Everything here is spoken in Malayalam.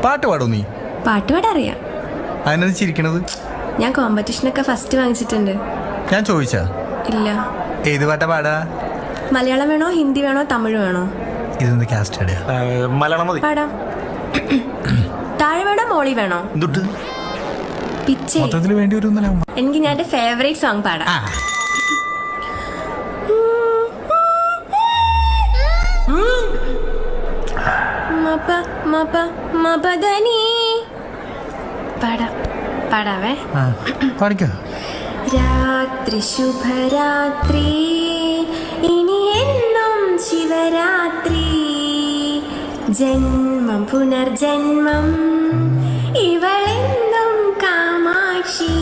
പാട്ട് പാടോ നീ? പാട്ട് പാടാറിയാം. അതിനത് ചിരിക്കണത്? ഞാൻ കോമ്പറ്റീഷനൊക്കെ ഫസ്റ്റ് വാങ്ങിച്ചിട്ടുണ്ട്. ഞാൻ ചോദിച്ചാ? ഇല്ല. ഏത് പാട്ടാ പാടാ? മലയാളം വേണോ, ഹിന്ദി വേണോ, തമിഴ് വേണോ? ഇതൊന്ന് കാസ്റ്റ് മലയാളം മതി. പാടാം. താഴെ വേണോ, മോളി വേണോ? പിച്ചേ. മൊത്തത്തിൽ വേണ്ടി ഒരു എനിക്ക് ഞാൻ എന്റെ ഫേവറേറ്റ് സോങ് പാടാം. പാടാവേ. പാടിക്കോ. രാത്രി ശുഭരാത്രി, ഇനി എന്നും ശിവരാത്രി, ജന്മം പുനർജന്മം, ഇവളെന്നും കാമാക്ഷി.